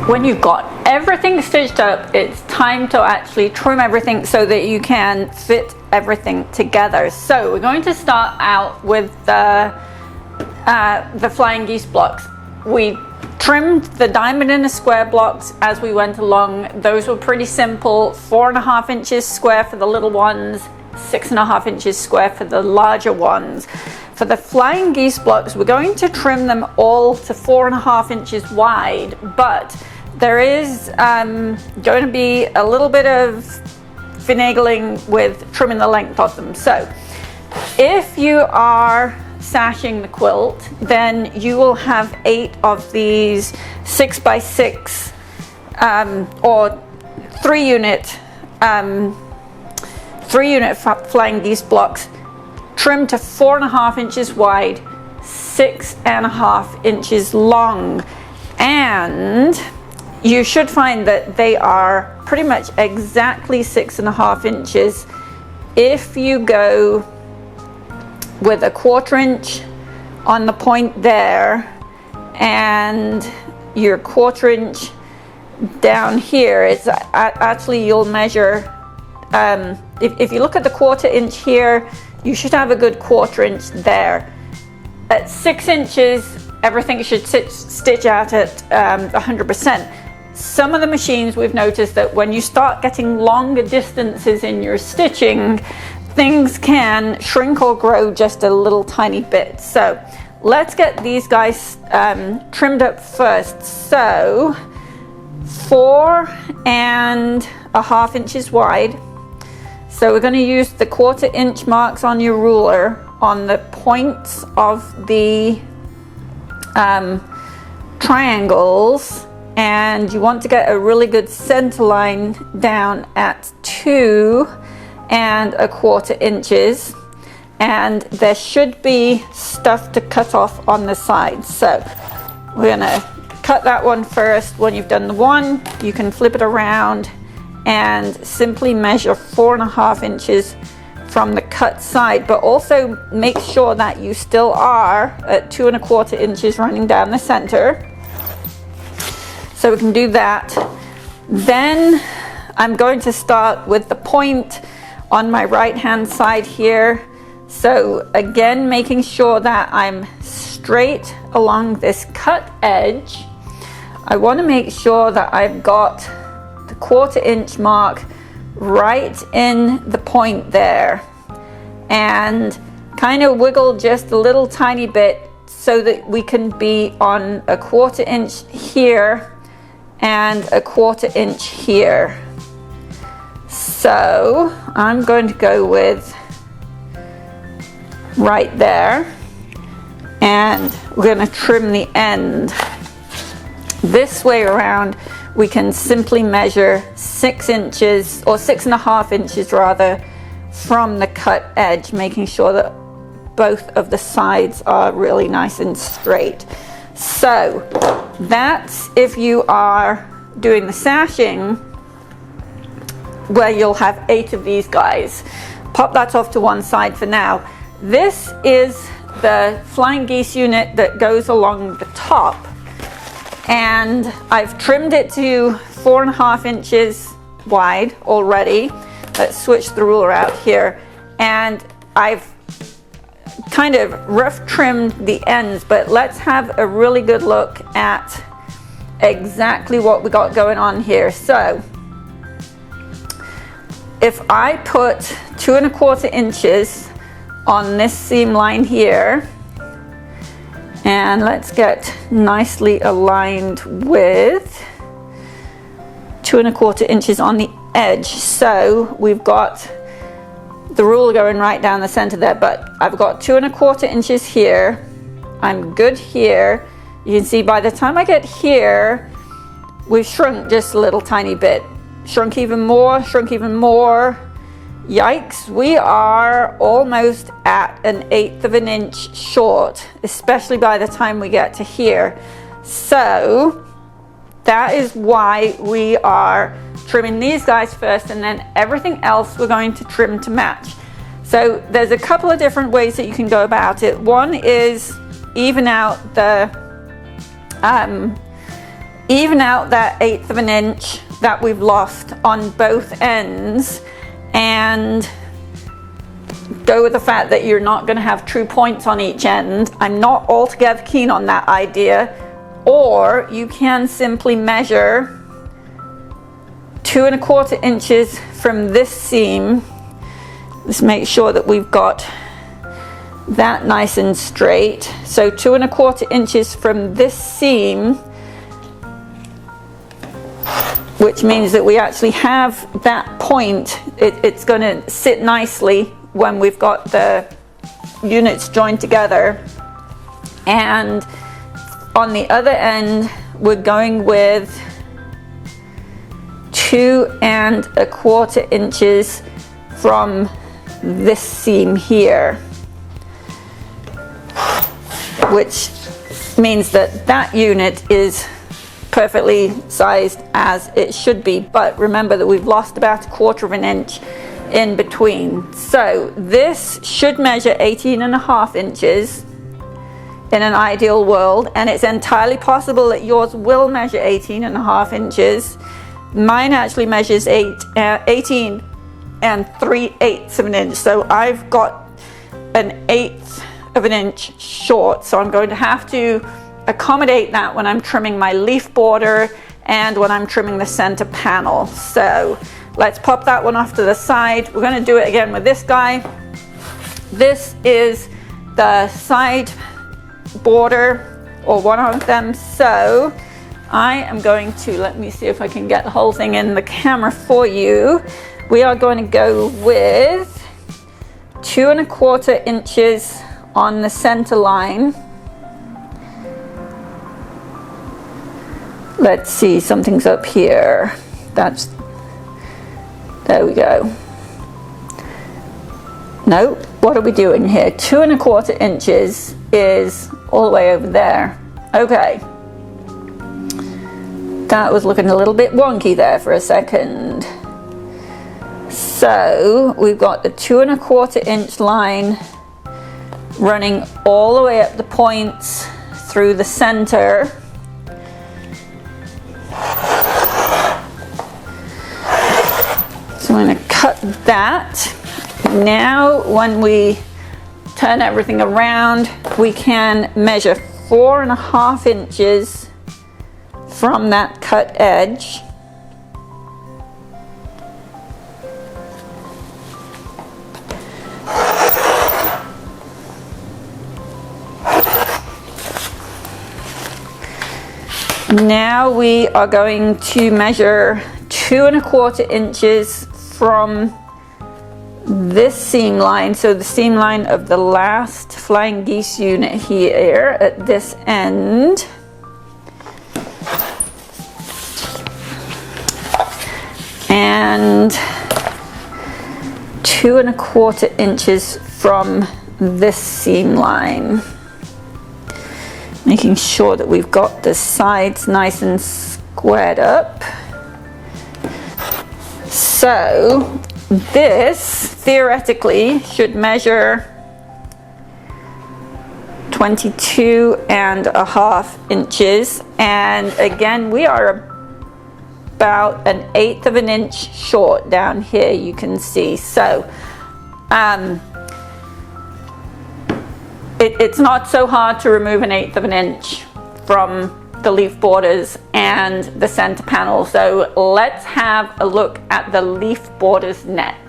When you've got everything stitched up, it's time to actually trim everything so that you can fit everything together. So we're going to start out with the flying geese blocks. We trimmed the diamond and the square blocks as we went along. Those were pretty simple, 4.5 inches square for the little ones, 6.5 inches square for the larger ones. For the flying geese blocks, we're going to trim them all to 4.5 inches wide, but there is going to be a little bit of finagling with trimming the length of them. So if you are sashing the quilt, then you will have 8 of these 6x6 or 3-unit flying geese blocks, trimmed to 4.5 inches wide, 6.5 inches long, and you should find that they are pretty much exactly 6.5 inches if you go with a 1/4 inch on the point there and your 1/4 inch down here. It's actually, you'll measure, if you look at the 1/4 inch here, you should have a good 1/4 inch there. At 6 inches, everything should stitch out at 100%. Some of the machines, we've noticed that when you start getting longer distances in your stitching, things can shrink or grow just a little tiny bit. So let's get these guys trimmed up first. So 4.5 inches wide. So we're going to use the 1/4 inch marks on your ruler on the points of the triangles, and you want to get a really good center line down at 2.25 inches, and there should be stuff to cut off on the sides. So we're going to cut that one first. When you've done the one, you can flip it around and simply measure 4.5 inches from the cut side, but also make sure that you still are at 2.25 inches running down the center. So we can do that. Then I'm going to start with the point on my right hand side here. So again, making sure that I'm straight along this cut edge. I want to make sure that I've got the 1/4 inch mark right in the point there, and kind of wiggle just a little tiny bit so that we can be on a 1/4 inch here and a 1/4 inch here. So I'm going to go with right there, and we're going to trim the end. This way around, we can simply measure 6 inches or 6.5 inches rather from the cut edge, making sure that both of the sides are really nice and straight. So that's if you are doing the sashing, where you'll have 8 of these guys. Pop that off to one side for now. This is the flying geese unit that goes along the top, and I've trimmed it to 4.5 inches wide already. Let's switch the ruler out here, and I've kind of rough trimmed the ends, but let's have a really good look at exactly what we got going on here. So if I put 2.25 inches on this seam line here, and let's get nicely aligned with 2.25 inches on the edge. So we've got the ruler going right down the center there, but I've got 2.25 inches here. I'm good here. You can see by the time I get here, we've shrunk just a little tiny bit. Shrunk even more, shrunk even more. Yikes, we are almost at 1/8 of an inch short, especially by the time we get to here. So that is why we are trimming these guys first, and then everything else we're going to trim to match. So there's a couple of different ways that you can go about it. One is even out the even out that 1/8 of an inch that we've lost on both ends, and go with the fact that you're not going to have true points on each end. I'm not altogether keen on that idea. Or you can simply measure 2 1/4 inches from this seam. Let's make sure that we've got that nice and straight. So 2 1/4 inches from this seam, which means that we actually have that point. It's going to sit nicely when we've got the units joined together. And on the other end, we're going with 2 1/4 inches from this seam here, which means that that unit is perfectly sized as it should be. But remember that we've lost about 1/4 of an inch in between. So this should measure 18 1/2 inches in an ideal world, and it's entirely possible that yours will measure 18 1/2 inches. Mine actually measures 18 3/8 of an inch, so I've got an 1/8 of an inch short, so I'm going to have to accommodate that when I'm trimming my leaf border and when I'm trimming the center panel. So let's pop that one off to the side. We're going to do it again with this guy. This is the side border, or one of them. So I am going to, let me see if I can get the whole thing in the camera for you. We are going to go with 2 1/4 inches on the center line. Let's see, something's up here. There we go. No, what are we doing here? 2 1/4 inches is all the way over there. Okay. That was looking a little bit wonky there for a second. So we've got the 2 1/4 inch line running all the way up the points through the center. So I'm going to cut that. Now when we turn everything around, we can measure 4 1/2 inches from that cut edge. Now we are going to measure 2 1/4 inches from this seam line, so the seam line of the last Flying Geese unit here at this end. And 2 1/4 inches from this seam line. Making sure that we've got the sides nice and squared up. So this theoretically should measure 22 1/2 inches, and again we are about an 1/8 of an inch short down here, you can see. So it's not so hard to remove an 1/8 of an inch from the leaf borders and the center panel. So let's have a look at the leaf borders next.